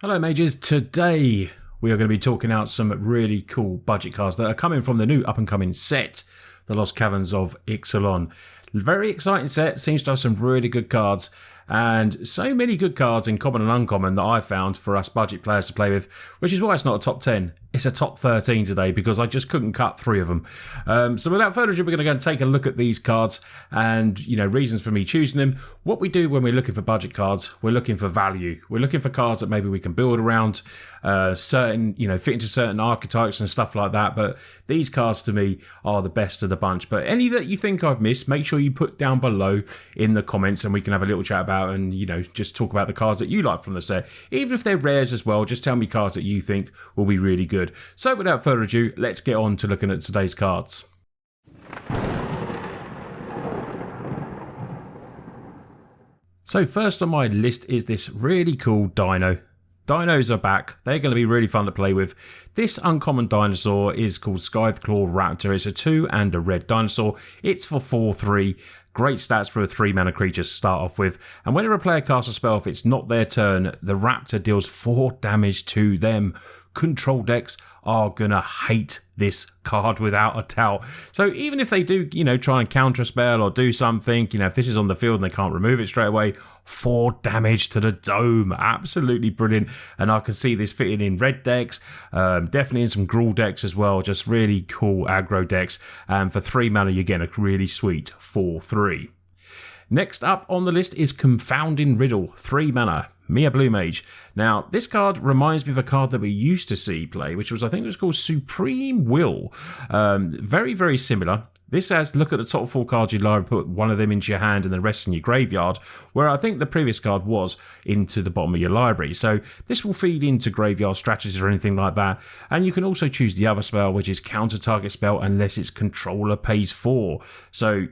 Hello mages, today we are going to be talking out some really cool budget cards that are coming from the new up and coming set, the Lost Caverns of Ixalan. Very exciting set, seems to have some really good cards and so many good cards in common and uncommon that I found for us budget players to play with, which is why it's not a top 10. It's a top 13 today because I just couldn't cut 3 of them. So without further ado, we're going to go and take a look at these cards and, reasons for me choosing them. What we do when we're looking for budget cards, we're looking for value. We're looking for cards that maybe we can build around, certain, fit into certain archetypes and stuff like that. But these cards to me are the best of the bunch. But any that you think I've missed, make sure you put down below in the comments and we can have a little chat about and, just talk about the cards that you like from the set. Even if they're rares as well, just tell me cards that you think will be really good. So without further ado, let's get on to looking at today's cards. So first on my list is this really cool dino. Dinos are back. They're going to be really fun to play with. This uncommon dinosaur is called Scytheclaw Raptor. It's a 2 and a red dinosaur. It's for 4/3. Great stats for a 3-mana creature to start off with. And whenever a player casts a spell, if it's not their turn, the Raptor deals 4 damage to them. Control decks are gonna hate this card without a doubt. So even if they do, try and counter a spell or do something, if this is on the field and they can't remove it straight away, 4 damage to the dome. Absolutely brilliant. And I can see this fitting in red decks, definitely in some Gruul decks as well. Just really cool aggro decks. And for 3 mana, you're getting a really sweet 4/3. Next up on the list is Confounding Riddle, 3 mana. Mia Blue Mage. Now, this card reminds me of a card that we used to see play, which was, I think it was called Supreme Will. Very, very similar. This has, look at the top 4 cards of your library, put one of them into your hand and the rest in your graveyard, where I think the previous card was into the bottom of your library. So this will feed into graveyard strategies or anything like that. And you can also choose the other spell, which is counter target spell unless its controller pays 4. So,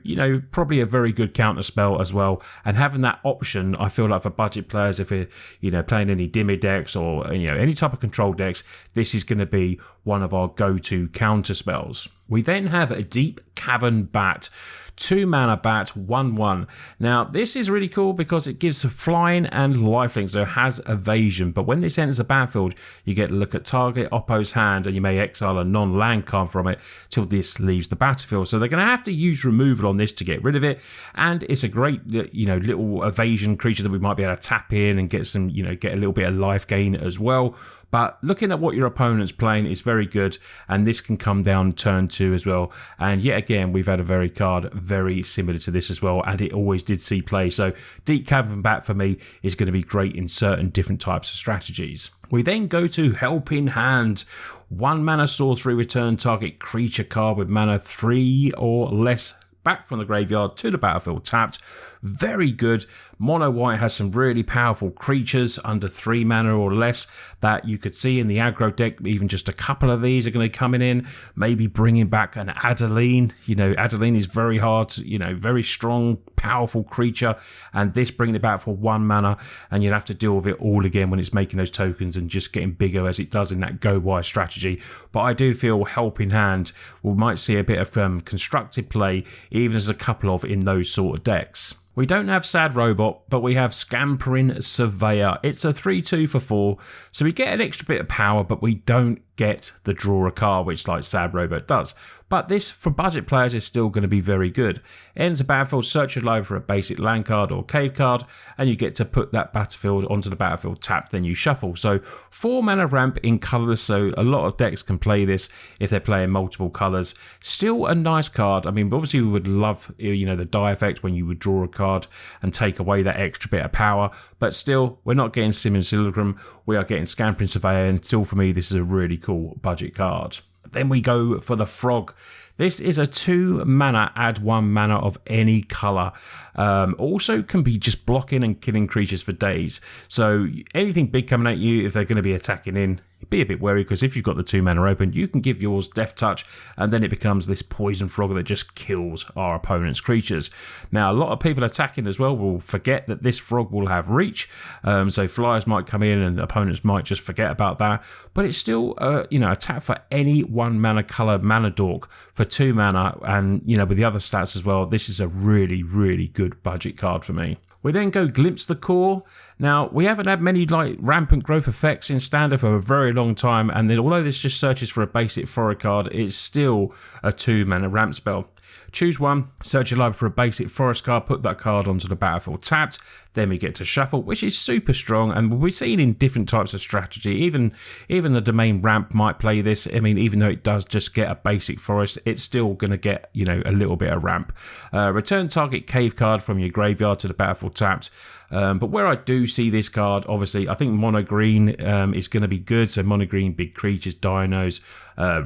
probably a very good counter spell as well. And having that option, I feel like for budget players, if you're, playing any dimmer decks or, any type of control decks, this is going to be one of our go-to counter spells. We then have a Deep Cavern Bat, 2 mana bat, 1/1. Now, this is really cool because it gives flying and lifelink, so it has evasion. But when this enters the battlefield, you get to look at target oppo's hand and you may exile a non-land card from it till this leaves the battlefield. So they're going to have to use removal on this to get rid of it. And it's a great, little evasion creature that we might be able to tap in and get some, get a little bit of life gain as well. But looking at what your opponent's playing is very good, and this can come down turn 2 as well. And yet again, we've had a card very similar to this as well, and it always did see play. So Deep Cavern Bat for me is going to be great in certain different types of strategies. We then go to Helping Hand. 1 mana sorcery, return target creature card with mana 3 or less back from the graveyard to the battlefield tapped. Very good. Mono white has some really powerful creatures under 3 mana or less that you could see in the aggro deck. Even just a couple of these are going to come in. Maybe bringing back an Adeline. Adeline is very hard, very strong, powerful creature. And this bringing it back for 1 mana. And you'd have to deal with it all again when it's making those tokens and just getting bigger as it does in that go-wise strategy. But I do feel Helping Hand, we might see a bit of constructed play, even as a couple of in those sort of decks. We don't have Sad Robot, but we have Scampering Surveyor. It's a 3/2 for 4, so we get an extra bit of power, but we don't get the draw a card, which like Sad Robot does. But this, for budget players, is still going to be very good. Ends a battlefield, search your library for a basic land card or cave card, and you get to put that battlefield onto the battlefield tapped, then you shuffle. So 4 mana ramp in colours, so a lot of decks can play this if they're playing multiple colours. Still a nice card. I mean, obviously we would love, the die effect when you would draw a card and take away that extra bit of power, but still, we're not getting Simon Silgram, we are getting Scampering Surveyor, and still for me, this is a really cool budget card. Then we go for the Frog. This is a 2 mana, add 1 mana of any colour. Also can be just blocking and killing creatures for days. So anything big coming at you, if they're going to be attacking in, be a bit wary, because if you've got the 2 mana open, you can give yours Death Touch, and then it becomes this poison frog that just kills our opponent's creatures. Now, a lot of people attacking as well will forget that this frog will have reach, so flyers might come in and opponents might just forget about that, but it's still, attack for any 1 mana colour mana dork for 2 mana, and, with the other stats as well, this is a really, really good budget card for me. We then go Glimpse the Core. Now, we haven't had many like rampant growth effects in Standard for a very long time, and then although this just searches for a basic forest card, it's still a 2-mana ramp spell. Choose one, search your library for a basic forest card, put that card onto the battlefield tapped, then we get to shuffle, which is super strong, and we've seen in different types of strategy. Even the domain ramp might play this. I mean, even though it does just get a basic forest, it's still going to get, you know, a little bit of ramp. Return target cave card from your graveyard to the battlefield tapped. But where I do see this card, obviously, I think mono green is going to be good. So mono green, big creatures, dinos,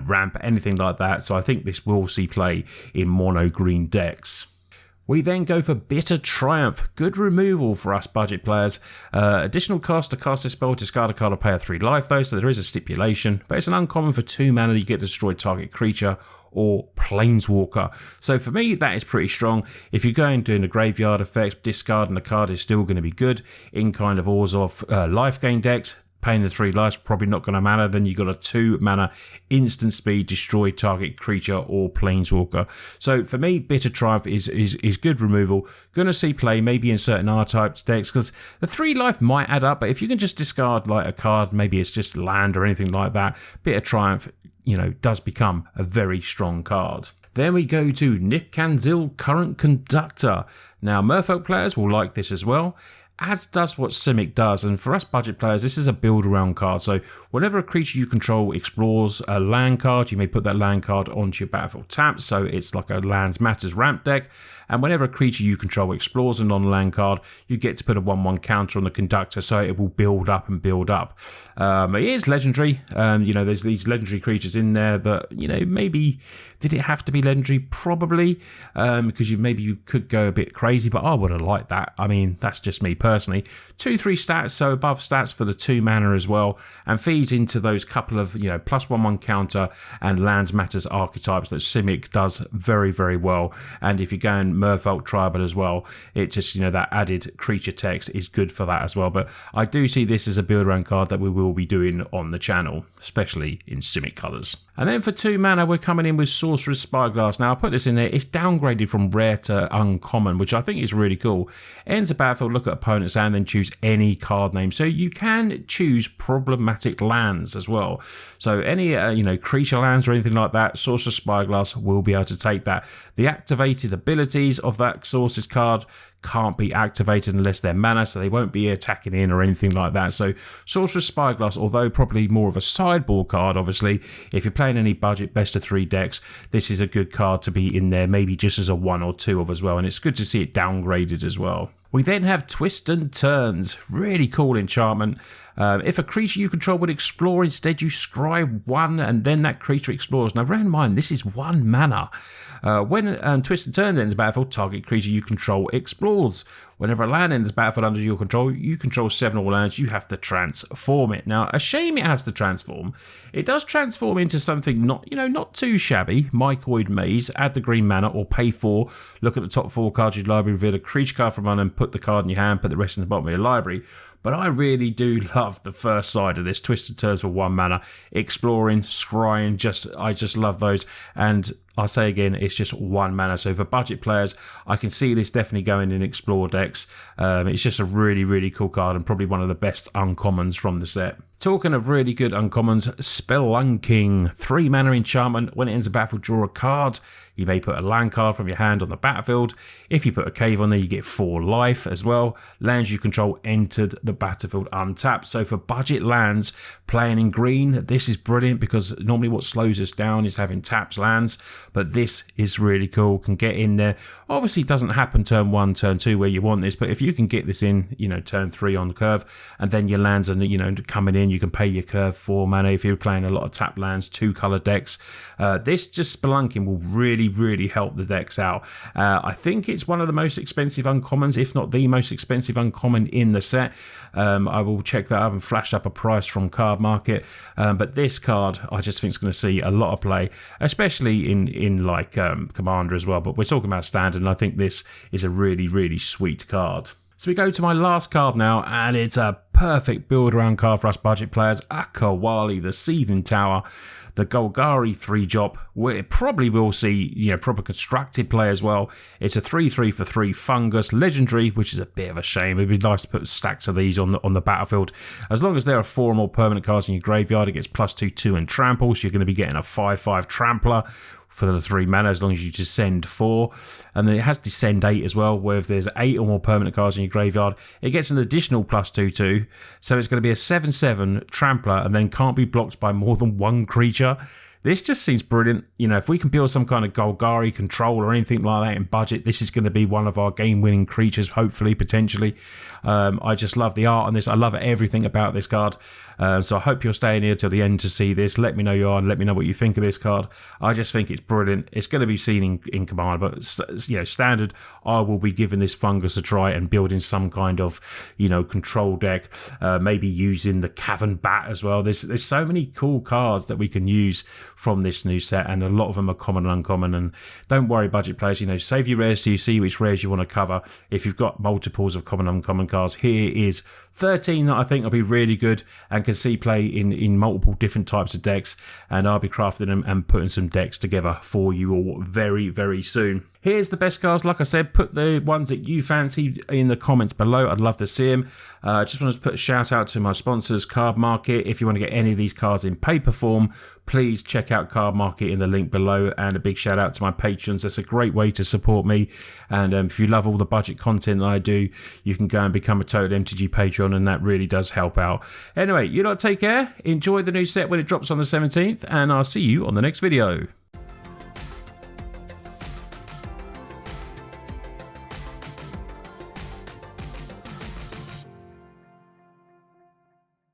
ramp, anything like that. So I think this will see play in mono green decks. We then go for Bitter Triumph. Good removal for us budget players. Additional cost to cast a spell, discard a card or pay a 3 life though, so there is a stipulation. But it's an uncommon for 2 mana. You get to destroy target creature or planeswalker. So for me, that is pretty strong. If you're going doing the graveyard effects, discarding the card is still going to be good in kind of Orzhov life gain decks. Paying the 3 lives probably not going to matter. Then you've got a 2 mana instant speed, destroy target creature or planeswalker. So for me, Bitter Triumph is good removal. Going to see play maybe in certain R-type decks because the 3 life might add up. But if you can just discard like a card, maybe it's just land or anything like that, Bitter Triumph, you know, does become a very strong card. Then we go to Nick Kanzil, Current Conductor. Now, Merfolk players will like this as well, as does what Simic does, and for us budget players, this is a build around card. So whenever a creature you control explores a land card, you may put that land card onto your battlefield tap, so it's like a Lands Matters ramp deck. And whenever a creature you control explores a non-land card, you get to put a 1/1 counter on the conductor, so it will build up and build up. It is legendary. You know, there's these legendary creatures in there that, you know, maybe did it have to be legendary? Probably, because maybe you could go a bit crazy, but I would have liked that. I mean, that's just me personally. 2/3 stats, so above stats for the 2 mana as well, and feeds into those couple of, you know, +1/1 counter and Lands Matters archetypes that Simic does very, very well. And if you're going Merfolk Tribal as well, it just, you know, that added creature text is good for that as well. But I do see this as a build around card that we will be doing on the channel, especially in Simic colours. And then for 2 mana, we're coming in with Sorcerer's Spyglass. Now, I put this in there. It's downgraded from rare to uncommon, which I think is really cool. Ends the battlefield, look at opponent's hand, then choose any card name. So you can choose problematic lands as well. So any, you know, creature lands or anything like that, Sorcerer's Spyglass will be able to take that. The activated abilities of that Sorcerer's card can't be activated unless they're mana, so they won't be attacking in or anything like that. So Sorcerer's Spyglass, although probably more of a sideboard card, obviously, if you're playing any budget best of 3 decks, this is a good card to be in there, maybe just as a 1 or 2 of as well, and it's good to see it downgraded as well. We then have Twist and Turns, really cool enchantment. If a creature you control would explore, instead you scry 1 and then that creature explores. Now bear in mind, this is 1 mana. When Twist and Turns ends battlefield, target creature you control explores. Whenever a land enters battlefield under your control, you control 7 or lands, you have to transform it. Now, a shame it has to transform. It does transform into something not too shabby. Mycoid Maze, add the green mana or pay 4. Look at the top 4 cards of your library, reveal a creature card from one and put the card in your hand, put the rest in the bottom of your library. But I really do love the first side of this. Twisted Turns for 1 mana. Exploring, scrying, I just love those. And I say again, it's just 1 mana. So for budget players, I can see this definitely going in Explore decks. It's just a really, really cool card and probably one of the best uncommons from the set. Talking of really good uncommons, Spelunking, 3 mana enchantment. When it ends the battlefield, draw a card. You may put a land card from your hand on the battlefield. If you put a cave on there, you get 4 life as well. Lands you control entered the battlefield untapped. So for budget lands, playing in green, this is brilliant because normally what slows us down is having tapped lands. But this is really cool, can get in there. Obviously, it doesn't happen turn 1, turn 2 where you want this, but if you can get this in, turn 3 on the curve, and then your lands are, coming in, you can pay your curve 4 mana if you're playing a lot of tap lands, 2 color decks. This just Spelunking will really, really help the decks out. I think it's one of the most expensive uncommons, if not the most expensive uncommon in the set. I will check that up and flash up a price from Cardmarket. But this card, I just think is going to see a lot of play, especially in Commander as well. But we're talking about Standard, and I think this is a really, really sweet card. So we go to my last card now, and it's a Perfect build around card for us budget players. Akawali, the Seething Tower, the Golgari 3-drop. We probably will see, you know, proper constructed play as well. It's a 3/3 for 3 fungus, legendary, which is a bit of a shame. It'd be nice to put stacks of these on the battlefield. As long as there are 4 or more permanent cards in your graveyard, it gets +2/2 and trample, so you're going to be getting a 5/5 trampler for the 3 mana, as long as you descend 4. And then it has descend 8 as well, where if there's 8 or more permanent cards in your graveyard, it gets an additional +2/2. So it's going to be a 7/7 trampler, and then can't be blocked by more than 1 creature. This just seems brilliant. You know, if we can build some kind of Golgari control or anything like that in budget, this is going to be one of our game-winning creatures, hopefully, potentially. I just love the art on this. I love everything about this card. So I hope you're staying here till the end to see this. Let me know you are, and let me know what you think of this card. I just think it's brilliant. It's going to be seen in Commander, but you know, standard, I will be giving this fungus a try and building some kind of, you know, control deck. Maybe using the Cavern Bat as well. There's so many cool cards that we can use from this new set, and a lot of them are common and uncommon. And don't worry, budget players, you know, save your rares till you see which rares you want to cover. If you've got multiples of common and uncommon cards, here is 13 that I think will be really good and can see play in multiple different types of decks, and I'll be crafting them and putting some decks together for you all very, very soon. Here's the best cards. Like I said, put the ones that you fancy in the comments below. I'd love to see them. Just want to put a shout out to my sponsors, Cardmarket. If you want to get any of these cards in paper form, please check out Cardmarket in the link below. And a big shout out to my patrons. That's a great way to support me. And if you love all the budget content that I do, you can go and become a Total MTG Patreon, and that really does help out. Anyway, you lot take care. Enjoy the new set when it drops on the 17th, and I'll see you on the next video.